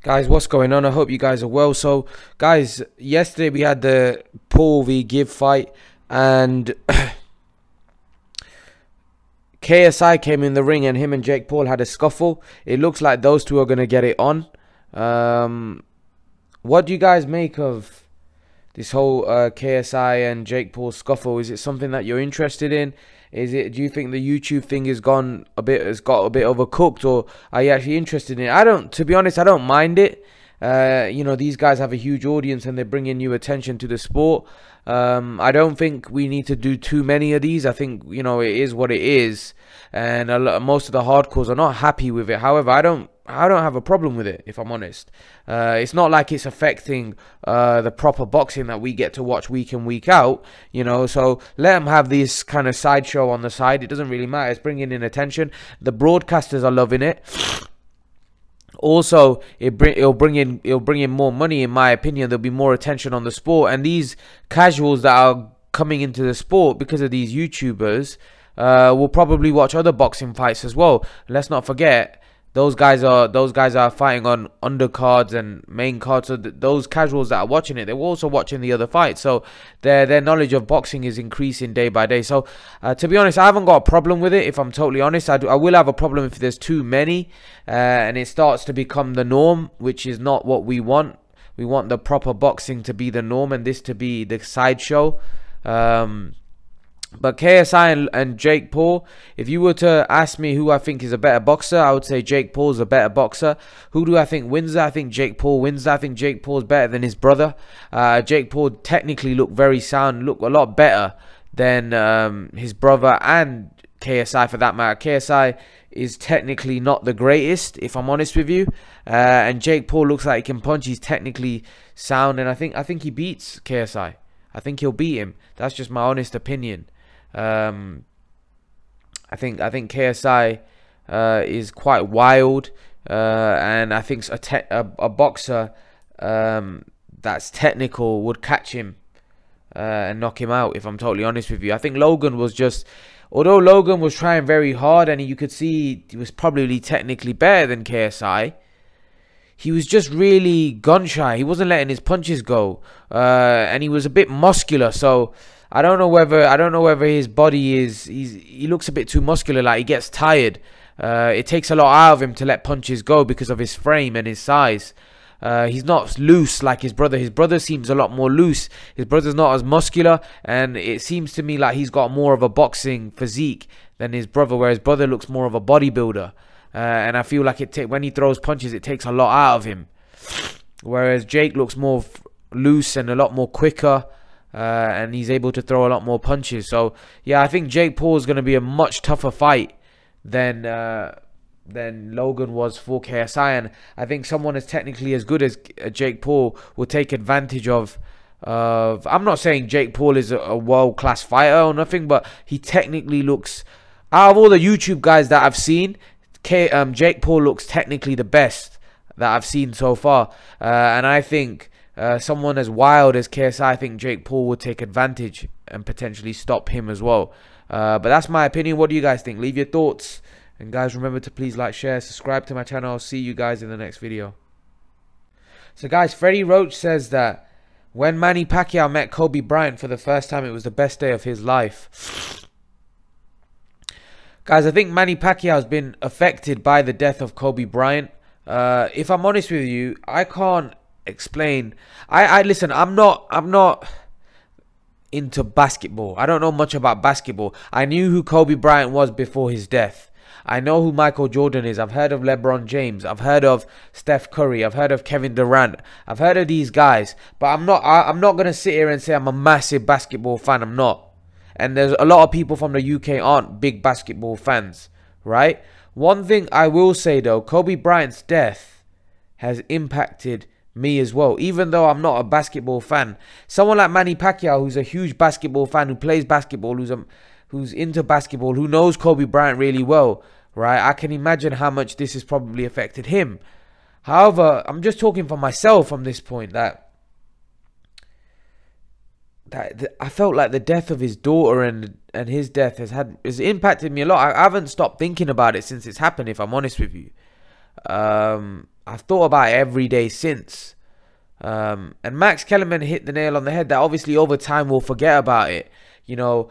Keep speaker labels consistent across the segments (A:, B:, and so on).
A: Guys, what's going on? I hope you guys are well. So, guys, yesterday we had the Paul v Give fight, and KSI came in the ring, and him and Jake Paul had a scuffle. It looks like those two are going to get it on. What do you guys make of this whole KSI and Jake Paul scuffle? Is it something that you're interested in? Do you think the YouTube thing has got a bit overcooked, or are you actually interested in it? To be honest, I don't mind it. You know, these guys have a huge audience and they bring in new attention to the sport. I don't think we need to do too many of these. I think, you know, it is what it is, and most of the hardcores are not happy with it. However, I don't have a problem with it, if I'm honest. It's not like it's affecting the proper boxing that we get to watch week in, week out, you know. So let them have this kind of sideshow on the side. It doesn't really matter. It's bringing in attention. The broadcasters are loving it. Also, it'll bring in more money, in my opinion. There'll be more attention on the sport, and these casuals that are coming into the sport because of these YouTubers will probably watch other boxing fights as well. Let's not forget, those guys are fighting on undercards and main cards. So those casuals that are watching it, they're also watching the other fights. So their knowledge of boxing is increasing day by day. So to be honest, I haven't got a problem with it. If I'm totally honest, I will have a problem if there's too many and it starts to become the norm, which is not what we want. We want the proper boxing to be the norm and this to be the sideshow. But KSI and Jake Paul, if you were to ask me who I think is a better boxer, I would say Jake Paul's a better boxer. Who do I think wins that? I think Jake Paul wins that. I think Jake Paul's better than his brother. Jake Paul technically looked very sound, looked a lot better than his brother and KSI for that matter. KSI is technically not the greatest, if I'm honest with you. And Jake Paul looks like he can punch. He's technically sound, and I think he beats KSI. I think he'll beat him. That's just my honest opinion. I think KSI is quite wild, and I think a boxer that's technical would catch him and knock him out, if I'm totally honest with you. I think Logan was just, although Logan was trying very hard and you could see he was probably technically better than KSI, he was just really gun shy. He wasn't letting his punches go, and he was a bit muscular. So I don't know whether his body he looks a bit too muscular, like he gets tired. It takes a lot out of him to let punches go because of his frame and his size. He's not loose like his brother. His brother seems a lot more loose. His brother's not as muscular, and it seems to me like he's got more of a boxing physique than his brother, where his brother looks more of a bodybuilder. And I feel like when he throws punches, it takes a lot out of him. Whereas Jake looks more loose and a lot more quicker, and he's able to throw a lot more punches. So yeah, I think Jake Paul is going to be a much tougher fight than Logan was for KSI, and I think someone as technically as good as Jake Paul will take advantage of. I'm not saying Jake Paul is a world-class fighter or nothing, but he technically looks, out of all the YouTube guys that I've seen, Jake Paul looks technically the best that I've seen so far, and I think someone as wild as KSI, I think Jake Paul would take advantage and potentially stop him as well. But that's my opinion. What do you guys think? Leave your thoughts. And guys, remember to please like, share, subscribe to my channel. I'll see you guys in the next video. So guys, Freddie Roach says that when Manny Pacquiao met Kobe Bryant for the first time, it was the best day of his life. Guys, I think Manny Pacquiao has been affected by the death of Kobe Bryant. If I'm honest with you, I can't explain. Listen, I'm not into basketball. I don't know much about basketball. I knew who Kobe Bryant was before his death. I know who Michael Jordan is. I've heard of LeBron James. I've heard of Steph Curry. I've heard of Kevin Durant. I've heard of these guys, but I'm not gonna sit here and say I'm a massive basketball fan. I'm not. And there's a lot of people from the UK aren't big basketball fans, right? One thing I will say though, Kobe Bryant's death has impacted me as well, even though I'm not a basketball fan. Someone like Manny Pacquiao, who's a huge basketball fan, who plays basketball, who's into basketball, who knows Kobe Bryant really well, right? I can imagine how much this has probably affected him. However, I'm just talking for myself from this point, that I felt like the death of his daughter and his death has impacted me a lot. I haven't stopped thinking about it since it's happened, if I'm honest with you. I've thought about it every day since. And Max Kellerman hit the nail on the head that obviously over time we'll forget about it. You know,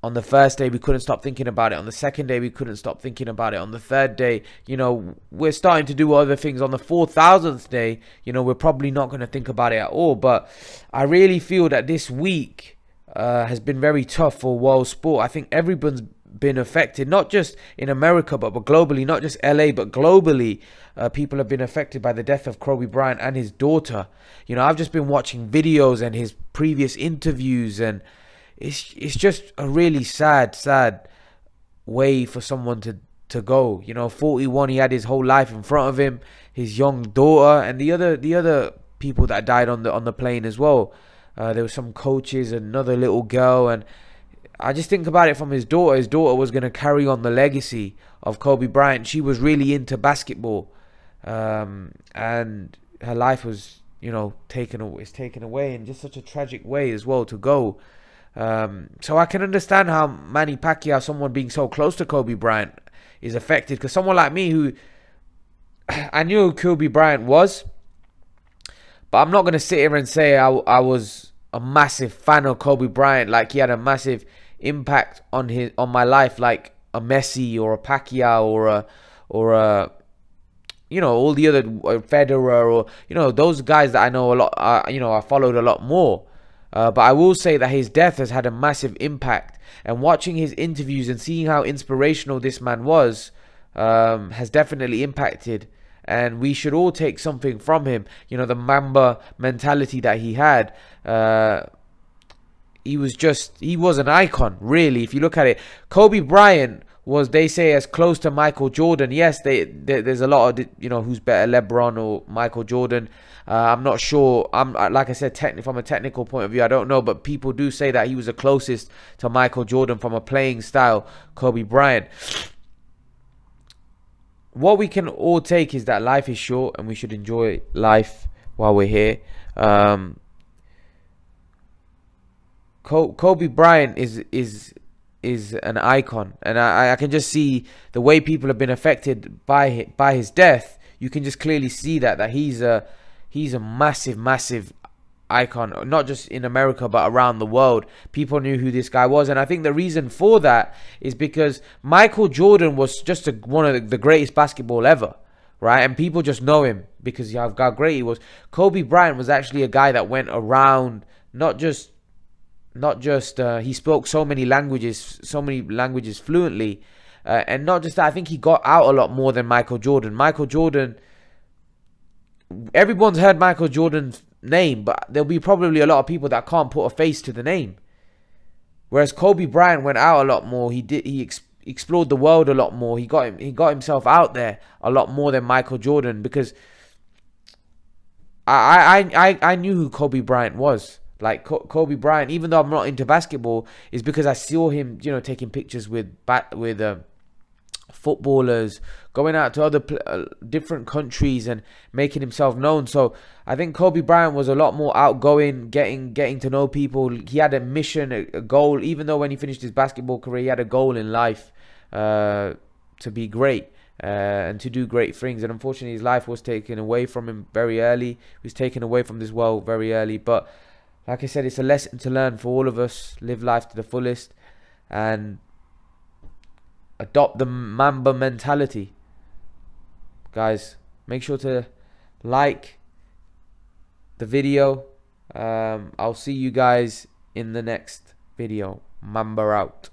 A: on the first day we couldn't stop thinking about it. On the second day we couldn't stop thinking about it. On the third day, you know, we're starting to do other things. On the 4,000th day, you know, we're probably not going to think about it at all. But I really feel that this week has been very tough for world sport. I think everyone's been affected, not just in America but globally, not just LA but globally. People have been affected by the death of Kobe Bryant and his daughter. You know, I've just been watching videos and his previous interviews, and it's just a really sad way for someone to go. You know, 41, he had his whole life in front of him, his young daughter, and the other people that died on the plane as well. There were some coaches, another little girl, and I just think about it from his daughter. His daughter was going to carry on the legacy of Kobe Bryant. She was really into basketball, and her life was, you know, taken away in just such a tragic way as well to go. So I can understand how Manny Pacquiao, someone being so close to Kobe Bryant, is affected. Because someone like me, who I knew who Kobe Bryant was, but I'm not going to sit here and say I was a massive fan of Kobe Bryant, like he had a massive impact on my life, like a Messi or a Pacquiao or a you know, all the other Federer, or, you know, those guys that I know a lot. You know, I followed a lot more. But I will say that his death has had a massive impact, and watching his interviews and seeing how inspirational this man was has definitely impacted. And we should all take something from him. You know, the Mamba mentality that he had. He was an icon, really. If you look at it, Kobe Bryant was, they say, as close to Michael Jordan. Yes, there's a lot of, you know, who's better, LeBron or Michael Jordan. I'm not sure. Like I said, from a technical point of view, I don't know, but people do say that he was the closest to Michael Jordan from a playing style, Kobe Bryant. What we can all take is that life is short and we should enjoy life while we're here. Kobe Bryant is an icon, and I can just see the way people have been affected by his death. You can just clearly see that he's a massive icon, not just in America but around the world. People knew who this guy was, and I think the reason for that is because Michael Jordan was just one of the greatest basketball ever, right? And people just know him because of how great he was. Kobe Bryant was actually a guy that went around, not just he spoke so many languages fluently, and not just that, I think he got out a lot more than Michael Jordan. Michael Jordan, everyone's heard Michael Jordan's name, but there'll be probably a lot of people that can't put a face to the name. Whereas Kobe Bryant went out a lot more. He explored the world a lot more. He got himself out there a lot more than Michael Jordan, because I knew who Kobe Bryant was. Like Kobe Bryant, even though I'm not into basketball, is because I saw him, you know, taking pictures with footballers, going out to other different countries and making himself known. So I think Kobe Bryant was a lot more outgoing, getting to know people. He had a mission, a goal. Even though when he finished his basketball career, he had a goal in life to be great and to do great things. And unfortunately, his life was taken away from him very early. He was taken away from this world very early. But like I said, it's a lesson to learn for all of us. Live life to the fullest and adopt the Mamba mentality. Guys, make sure to like the video. I'll see you guys in the next video. Mamba out.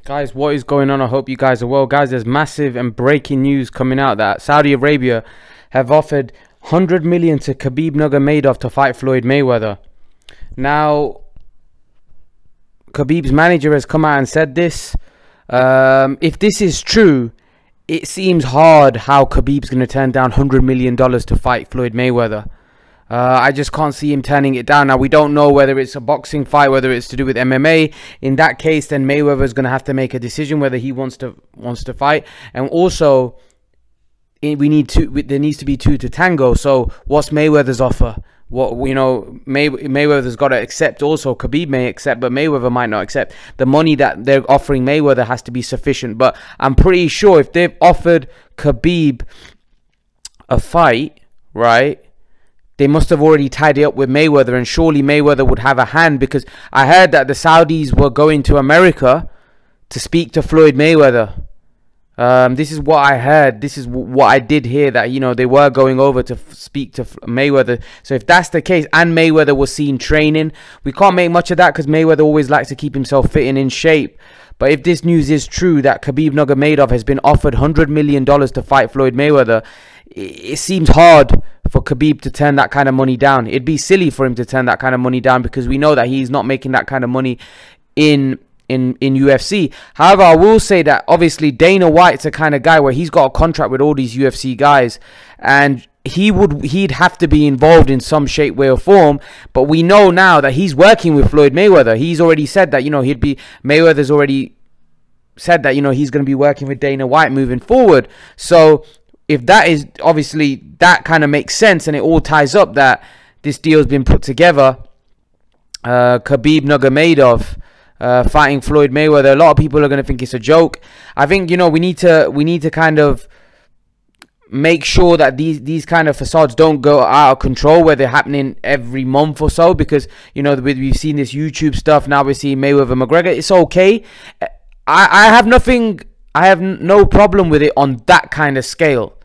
A: Guys, what is going on? I hope you guys are well. Guys, there's massive and breaking news coming out that Saudi Arabia have offered 100 million to Khabib Nurmagomedov to fight Floyd Mayweather. Now, Khabib's manager has come out and said this. If this is true, it seems hard how Khabib's going to turn down $100 million to fight Floyd Mayweather. I just can't see him turning it down. Now, we don't know whether it's a boxing fight, whether it's to do with MMA. In that case, then Mayweather's going to have to make a decision whether he wants to fight. And also, there needs to be two to tango. So what's Mayweather's offer? What, you know, Mayweather's got to accept. Also, Khabib may accept, but Mayweather might not accept. The money that they're offering Mayweather has to be sufficient. But I'm pretty sure if they've offered Khabib a fight, right, they must have already tied it up with Mayweather, and surely Mayweather would have a hand, because I heard that the Saudis were going to America to speak to Floyd Mayweather. This is what I heard. This is what I did hear, that, you know, they were going over to speak to Mayweather. So if that's the case, and Mayweather was seen training, we can't make much of that because Mayweather always likes to keep himself fit and in shape. But if this news is true, that Khabib Nurmagomedov has been offered $100 million to fight Floyd Mayweather, it seems hard for Khabib to turn that kind of money down. It'd be silly for him to turn that kind of money down, because we know that he's not making that kind of money in UFC. However, I will say that obviously Dana White's a kind of guy where he's got a contract with all these UFC guys, and he'd have to be involved in some shape, way, or form. But we know now that he's working with Floyd Mayweather. He's already said that, you know, Mayweather's already said that, you know, he's going to be working with Dana White moving forward. So if that is, obviously that kind of makes sense, and it all ties up that this deal's been put together. Khabib Nurmagomedov fighting Floyd Mayweather. A lot of people are going to think it's a joke. I think, you know, we need to kind of make sure that these kind of facades don't go out of control, where they're happening every month or so, because, you know, we've seen this YouTube stuff. Now we're seeing Mayweather McGregor. It's okay. I have no problem with it on that kind of scale.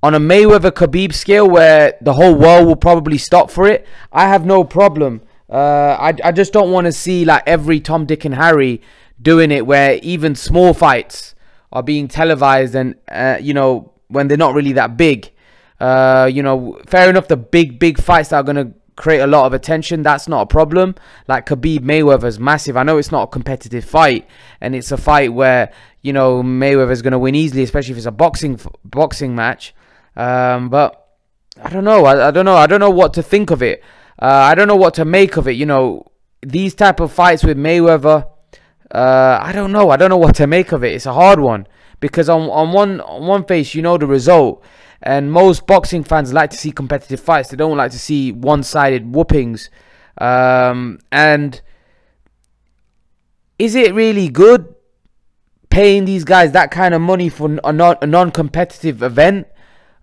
A: On a Mayweather Khabib scale, where the whole world will probably stop for it, I have no problem. I just don't want to see like every Tom, Dick and Harry doing it, where even small fights are being televised, and you know, when they're not really that big. You know, fair enough, the big fights that are going to create a lot of attention, that's not a problem. Like Khabib Mayweather's massive. I know it's not a competitive fight, and it's a fight where, you know, Mayweather's going to win easily, especially if it's a boxing match. But I don't know. I don't know what to think of it. I don't know what to make of it. You know, these type of fights with Mayweather, I don't know what to make of it. It's a hard one, because on one face, you know the result, and most boxing fans like to see competitive fights. They don't like to see one-sided whoopings. And is it really good paying these guys that kind of money for a non-competitive event?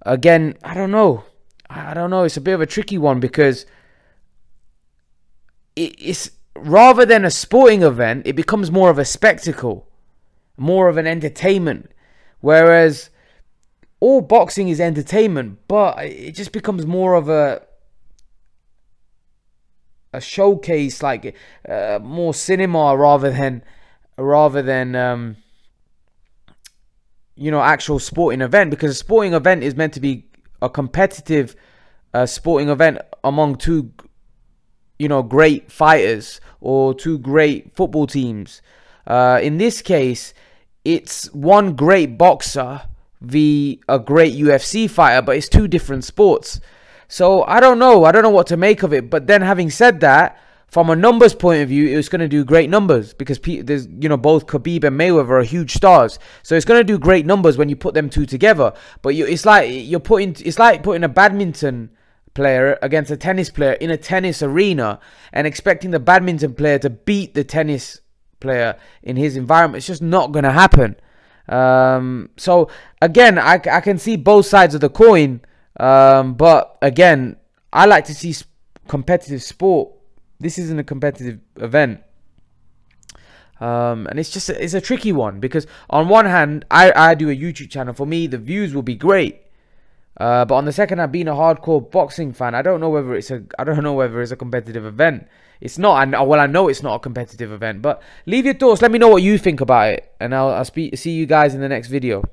A: Again, I don't know. It's a bit of a tricky one, because it's rather than a sporting event, it becomes more of a spectacle, more of an entertainment. Whereas all boxing is entertainment, but it just becomes more of a showcase, like more cinema rather than you know, actual sporting event. Because a sporting event is meant to be a competitive sporting event among two, you know, great fighters or two great football teams. In this case, it's one great boxer v a great UFC fighter, but it's two different sports. So I don't know what to make of it. But then, having said that, from a numbers point of view, it's going to do great numbers, because there's, you know, both Khabib and Mayweather are huge stars. So it's going to do great numbers when you put them two together. But it's like putting a badminton player against a tennis player in a tennis arena and expecting the badminton player to beat the tennis player in his environment. It's just not going to happen. So again, I can see both sides of the coin. But again, I like to see competitive sport. This isn't a competitive event. And it's a tricky one, because on one hand, I do a YouTube channel. For me, the views will be great. But on the second hand, being a hardcore boxing fan, I don't know whether it's a competitive event. It's not. I know it's not a competitive event. But leave your thoughts. Let me know what you think about it, and I'll see you guys in the next video.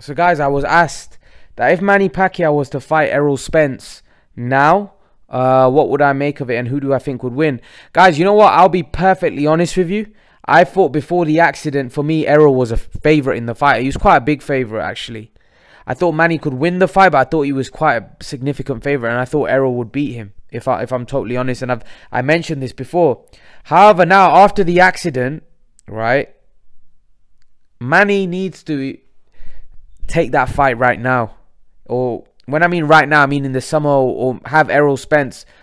A: So guys, I was asked that if Manny Pacquiao was to fight Errol Spence now, what would I make of it, and who do I think would win? Guys, you know what? I'll be perfectly honest with you. I thought before the accident, for me, Errol was a favourite in the fight. He was quite a big favourite, actually. I thought Manny could win the fight, but I thought he was quite a significant favourite, and I thought Errol would beat him, if I'm totally honest. And I mentioned this before. However, now after the accident, right, Manny needs to take that fight right now. Or when I mean right now, I mean in the summer, or have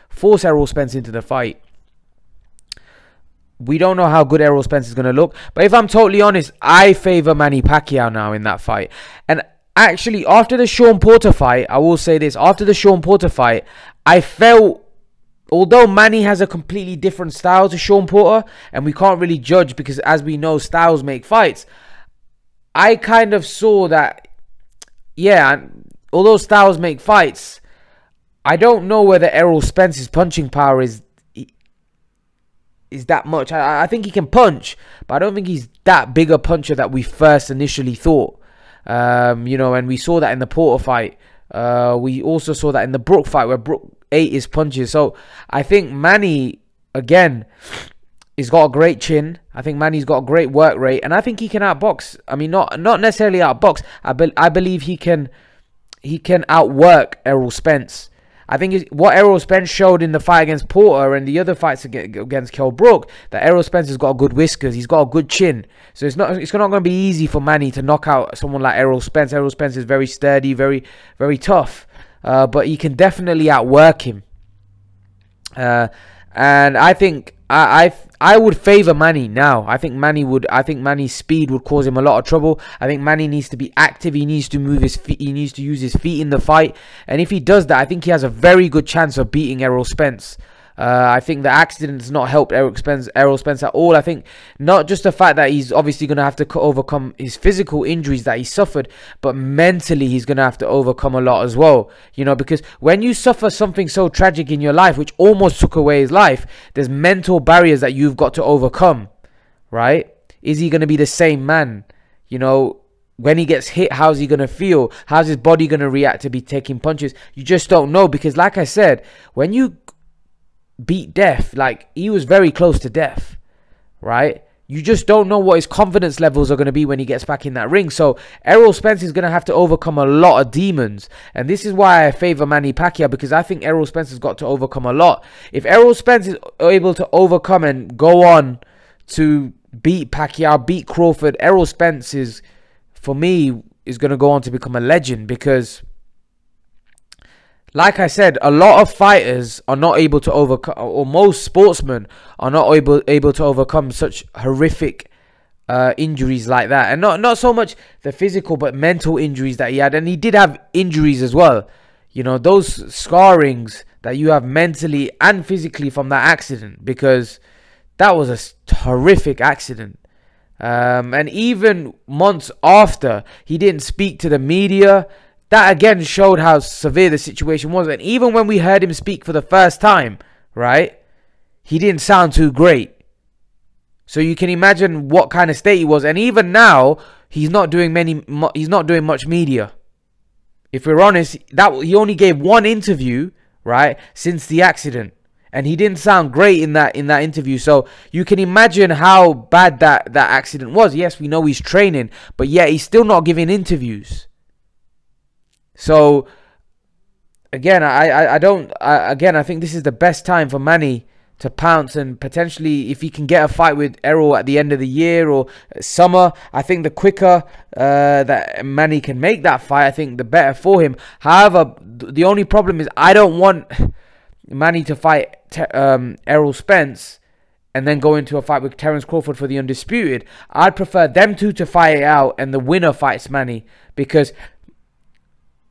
A: force Errol Spence into the fight. We don't know how good Errol Spence is going to look, but if I'm totally honest, I favour Manny Pacquiao now in that fight. And actually, after the Sean Porter fight, I will say this, after the Sean Porter fight, I felt, although Manny has a completely different style to Sean Porter, and we can't really judge because, as we know, styles make fights, I kind of saw that, yeah, although styles make fights, I don't know whether Errol Spence's punching power is that much. I think he can punch, but I don't think he's that big a puncher that we first initially thought. You know, and we saw that in the Porter fight. We also saw that in the Brook fight, where Brook ate his punches. So I think Manny, again, he's got a great chin. I think Manny's got a great work rate, and I think he can outbox. I mean, not necessarily outbox. I believe he can outwork Errol Spence. I think what Errol Spence showed in the fight against Porter and the other fights against Kell Brook, that Errol Spence has got good whiskers, he's got a good chin. So it's not going to be easy for Manny to knock out someone like Errol Spence. Errol Spence is very sturdy, very, very tough, but he can definitely outwork him. And I think I would favor Manny now. I think Manny's speed would cause him a lot of trouble. I think Manny needs to be active. He needs to move his feet. He needs to use his feet in the fight. And if he does that, I think he has a very good chance of beating Errol Spence. I think the accident has not helped Errol Spence at all. I think not just the fact that he's obviously going to have to overcome his physical injuries that he suffered, but mentally he's going to have to overcome a lot as well. You know, because when you suffer something so tragic in your life, which almost took away his life, there's mental barriers that you've got to overcome, right? Is he going to be the same man? You know, when he gets hit, how's he going to feel? How's his body going to react to be taking punches? You just don't know, because like I said, when you beat death, like, he was very close to death, right? You just don't know what his confidence levels are going to be when he gets back in that ring. So Errol Spence is going to have to overcome a lot of demons, and this is why I favor Manny Pacquiao, because I think Errol Spence has got to overcome a lot. If Errol Spence is able to overcome and go on to beat Pacquiao, beat Crawford, Errol Spence is, for me, is going to go on to become a legend, because like I said, a lot of fighters are not able to overcome, or most sportsmen are not able to overcome such horrific injuries like that. And not so much the physical, but mental injuries that he had. And he did have injuries as well. You know, those scarrings that you have mentally and physically from that accident, because that was a horrific accident. And even months after, he didn't speak to the media. That again showed how severe the situation was. And even when we heard him speak for the first time, right, he didn't sound too great. So you can imagine what kind of state he was. And even now, he's not doing much media. If we're honest, he only gave one interview, right, since the accident, and he didn't sound great in that interview. So you can imagine how bad that accident was. Yes, we know he's training, but yet he's still not giving interviews. So again, I think this is the best time for Manny to pounce, and potentially, if he can get a fight with Errol at the end of the year or summer, I think the quicker that Manny can make that fight, I think the better for him. However, the only problem is I don't want Manny to fight Errol Spence and then go into a fight with Terence Crawford for the undisputed. I'd prefer them two to fight it out and the winner fights Manny, because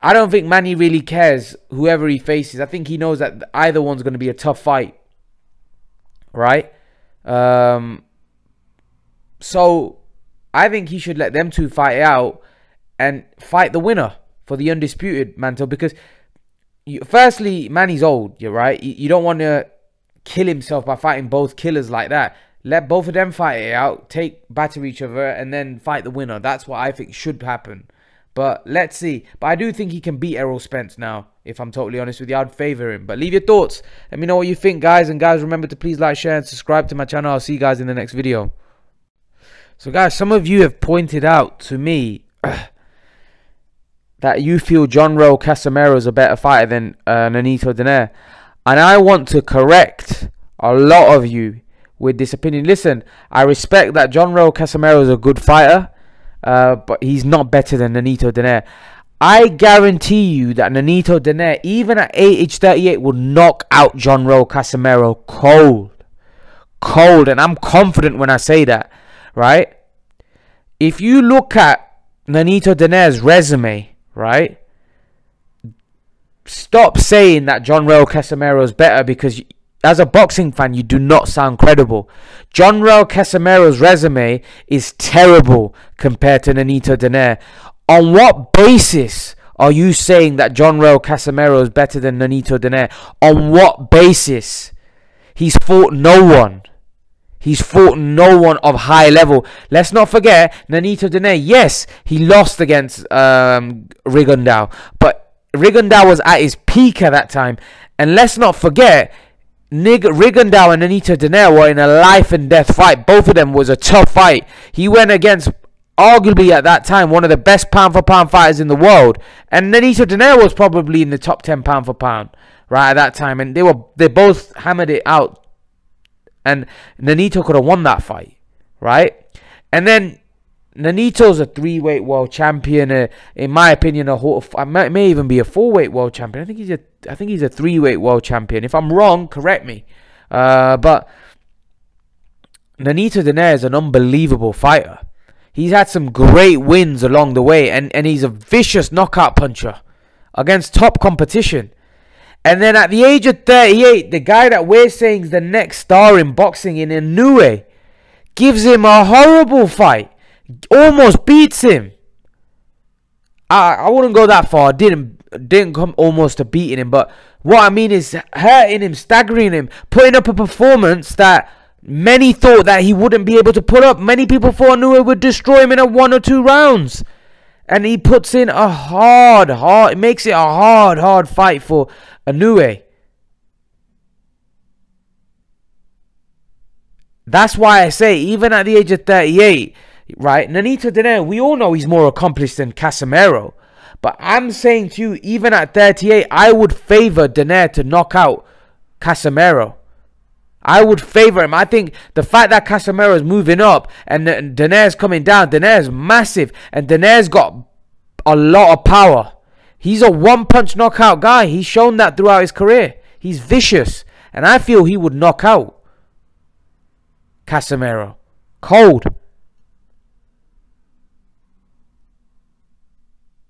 A: I don't think Manny really cares whoever he faces. I think he knows that either one's going to be a tough fight, right? So I think he should let them two fight it out and fight the winner for the undisputed mantle, because firstly, Manny's old, you're right. You don't want to kill himself by fighting both killers like that. Let both of them fight it out, batter each other, and then fight the winner. That's what I think should happen. But let's see. But I do think he can beat Errol Spence now, if I'm totally honest with you. I'd favor him. But leave your thoughts. Let me know what you think, guys. And guys, remember to please like, share, and subscribe to my channel. I'll see you guys in the next video. So guys, some of you have pointed out to me that you feel John Casimero is a better fighter than Nonito Donaire. And I want to correct a lot of you with this opinion. Listen, I respect that John Casimero is a good fighter. But he's not better than Nonito Donaire. I guarantee you that Nonito Donaire, even at age 38, will knock out John Casimero cold. Cold. And I'm confident when I say that, right? If you look at Nonito Donaire's resume, right? Stop saying that John Raul Casimero is better, because as a boxing fan, you do not sound credible. John Raul Casimero's resume is terrible compared to Nonito Donaire. On what basis are you saying that John Raul Casimero is better than Nonito Donaire? On what basis? He's fought no one. He's fought no one of high level. Let's not forget, Nonito Donaire, yes, he lost against Rigondeaux, but Rigondeaux was at his peak at that time. And let's not forget, Rigondeaux and Nonito Donaire were in a life and death fight. Both of them was a tough fight. He went against, arguably at that time, one of the best pound for pound fighters in the world. And Nonito Donaire was probably in the top 10 pound for pound, right, at that time. And they both hammered it out. And Nonito could have won that fight, right? And then Nonito's a 3-weight world champion. In my opinion, may even be a 4-weight world champion. I think he's a 3-weight world champion. If I'm wrong, correct me. But Nonito Donaire is an unbelievable fighter. He's had some great wins along the way, and he's a vicious knockout puncher against top competition. And then at the age of 38, the guy that we're saying is the next star in boxing, in Inoue, gives him a horrible fight. Almost beats him. I wouldn't go that far. Didn't come almost to beating him. But what I mean is hurting him, staggering him, putting up a performance that many thought that he wouldn't be able to put up. Many people thought Inoue would destroy him in a 1 or 2 rounds. And he puts in a it makes it a hard fight for Inoue. That's why I say, even at the age of 38, right, Nonito Donaire, we all know he's more accomplished than Casimero. But I'm saying to you, even at 38, I would favor Donaire to knock out Casimero. I would favor him. I think the fact that Casimero is moving up and Donaire's coming down, Donaire's massive, and Donaire's got a lot of power. He's a one-punch knockout guy. He's shown that throughout his career. He's vicious. And I feel he would knock out Casimero. Cold.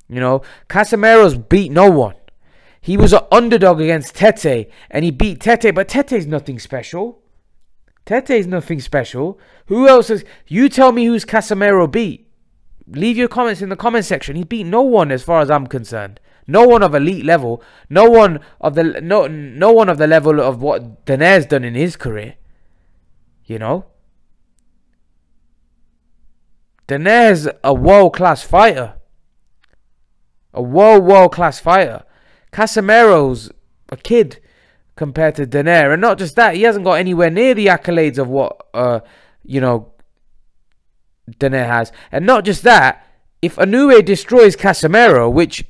A: You know, Casimero's beat no one. He was an underdog against Tete, and he beat Tete, but Tete's nothing special. Tete's nothing special. Who else is... You tell me who's Casimero beat. Leave your comments in the comment section. He beat no one as far as I'm concerned. No one of elite level. No one of the level of what Donaire's done in his career. You know? Donaire's a world-class fighter. A world-class fighter. Casimero's a kid compared to Donaire. And not just that, he hasn't got anywhere near the accolades of what, you know, Donaire has. And not just that, if Inoue destroys Casimero, which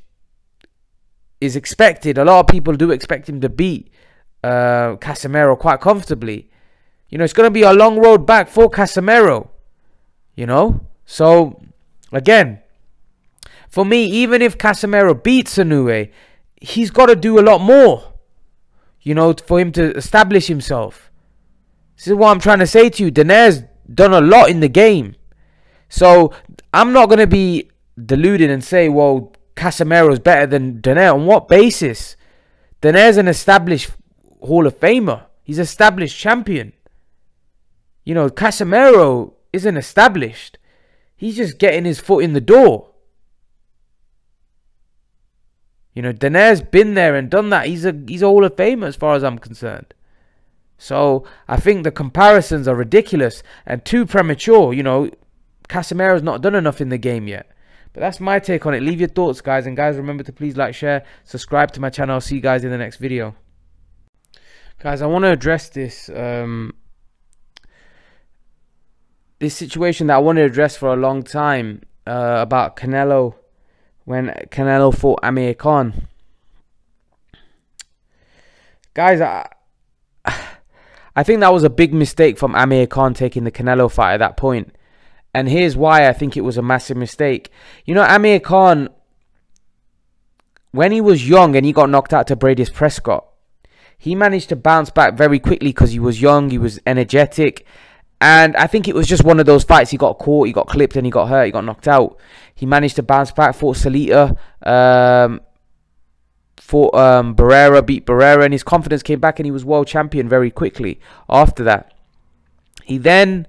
A: is expected, a lot of people do expect him to beat Casimero quite comfortably. You know, it's going to be a long road back for Casimero. You know? So, again, for me, even if Casimero beats Inoue, he's got to do a lot more, you know, for him to establish himself. This is what I'm trying to say to you. Donaire's done a lot in the game. So, I'm not going to be deluded and say, well, Casimero's better than Donaire. On what basis? Donaire's an established Hall of Famer. He's an established champion. You know, Casimero isn't established. He's just getting his foot in the door. You know, Donaire's been there and done that. He's a Hall of Famer as far as I'm concerned. So, I think the comparisons are ridiculous and too premature. You know, Casimero's not done enough in the game yet. But that's my take on it. Leave your thoughts, guys. And guys, remember to please like, share, subscribe to my channel. I'll see you guys in the next video. Guys, I want to address this this situation that I wanted to address for a long time about Canelo, when Canelo fought Amir Khan. Guys, I think that was a big mistake from Amir Khan taking the Canelo fight at that point. And here's why I think it was a massive mistake. You know, Amir Khan, when he was young and he got knocked out to Bradis Prescott, he managed to bounce back very quickly because he was young, he was energetic, And I think it was just one of those fights. He got caught, he got clipped, and he got hurt, he got knocked out. He managed to bounce back, fought Salita, fought Barrera, beat Barrera, and his confidence came back, and he was world champion very quickly after that. He then,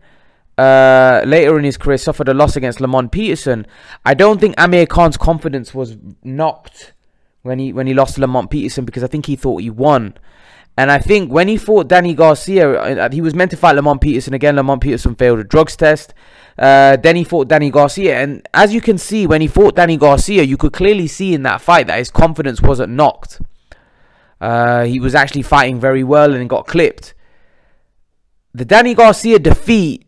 A: later in his career, suffered a loss against Lamont Peterson. I don't think Amir Khan's confidence was knocked when he lost to Lamont Peterson, because I think he thought he won. And I think when he fought Danny Garcia, he was meant to fight Lamont Peterson again. Lamont Peterson failed a drugs test. Then he fought Danny Garcia. And as you can see, when he fought Danny Garcia, you could clearly see in that fight that his confidence wasn't knocked. He was actually fighting very well and got clipped. The Danny Garcia defeat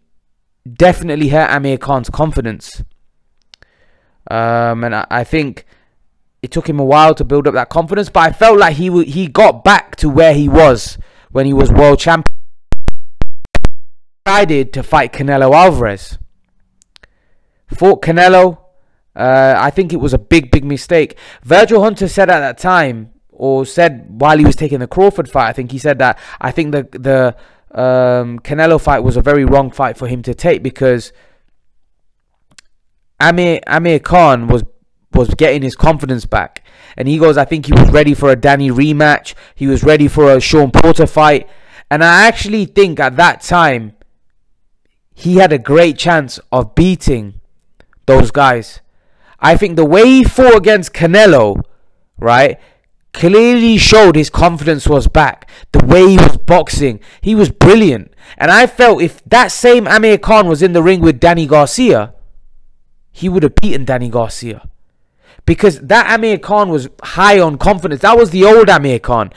A: definitely hurt Amir Khan's confidence. And I think it took him a while to build up that confidence, but I felt like he got back to where he was when he was world champion. He decided to fight Canelo Alvarez. Fought Canelo. I think it was a big mistake. Virgil Hunter said at that time, or said while he was taking the Crawford fight, I think he said that I think the Canelo fight was a very wrong fight for him to take, because Amir Khan was getting his confidence back, and he goes, I think he was ready for a Danny rematch, he was ready for a Sean Porter fight, and I actually think at that time he had a great chance of beating those guys. I think the way he fought against Canelo, right, clearly showed his confidence was back. The way he was boxing, he was brilliant, and I felt if that same Amir Khan was in the ring with Danny Garcia, he would have beaten Danny Garcia. Because that Amir Khan was high on confidence. That was the old Amir Khan.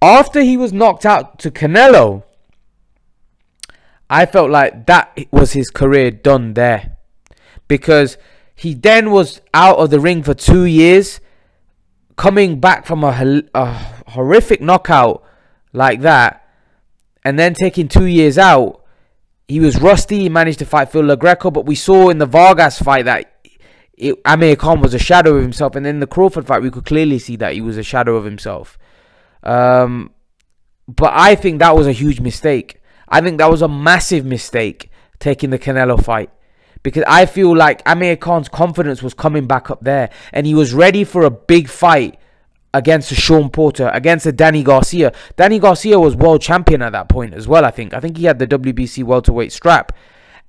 A: After he was knocked out to Canelo, I felt like that was his career done there. Because he then was out of the ring for 2 years, coming back from a horrific knockout like that, and then taking 2 years out. He was rusty. He managed to fight Phil LaGreco, but we saw in the Vargas fight that Amir Khan was a shadow of himself, and in the Crawford fight we could clearly see that he was a shadow of himself. But I think that was a huge mistake. I think that was a massive mistake, taking the Canelo fight, because I feel like Amir Khan's confidence was coming back up there, and he was ready for a big fight against a Sean Porter, against a Danny Garcia. Danny Garcia was world champion at that point as well, I think. I think he had the WBC welterweight strap.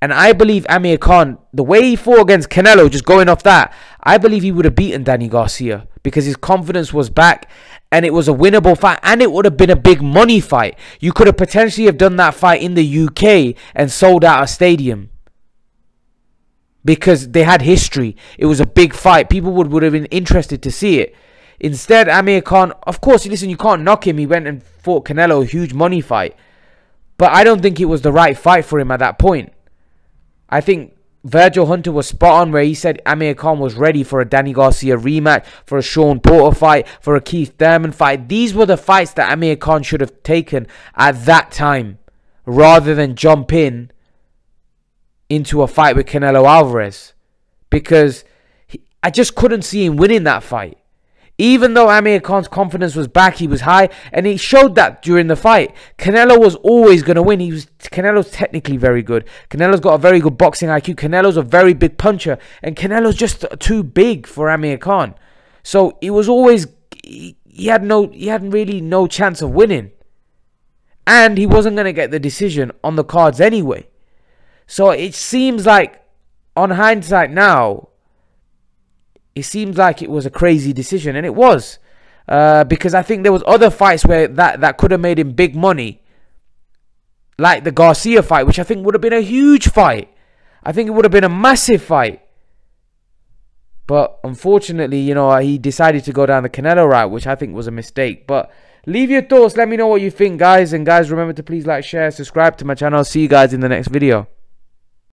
A: And I believe Amir Khan, the way he fought against Canelo, just going off that, I believe he would have beaten Danny Garcia, because his confidence was back, and it was a winnable fight, and it would have been a big money fight. You could have potentially have done that fight in the UK and sold out a stadium, because they had history. It was a big fight. People would have been interested to see it. Instead, Amir Khan, of course, listen, you can't knock him. He went and fought Canelo, a huge money fight. But I don't think it was the right fight for him at that point. I think Virgil Hunter was spot on where he said Amir Khan was ready for a Danny Garcia rematch, for a Sean Porter fight, for a Keith Thurman fight. These were the fights that Amir Khan should have taken at that time, rather than jump into a fight with Canelo Alvarez. Because I just couldn't see him winning that fight. Even though Amir Khan's confidence was back, he was high, and he showed that during the fight. Canelo was always going to win. Canelo's technically very good. Canelo's got a very good boxing IQ. Canelo's a very big puncher, and Canelo's just too big for Amir Khan. So it was always, he had really no chance of winning, and he wasn't going to get the decision on the cards anyway. So it seems like, on hindsight now, it seems like it was a crazy decision, and it was, because I think there was other fights where that could have made him big money, like the Garcia fight, which I think would have been a huge fight. I think it would have been a massive fight, but unfortunately, you know, he decided to go down the Canelo route, which I think was a mistake. But leave your thoughts, let me know what you think, guys, and guys, remember to please like, share, subscribe to my channel. See you guys in the next video.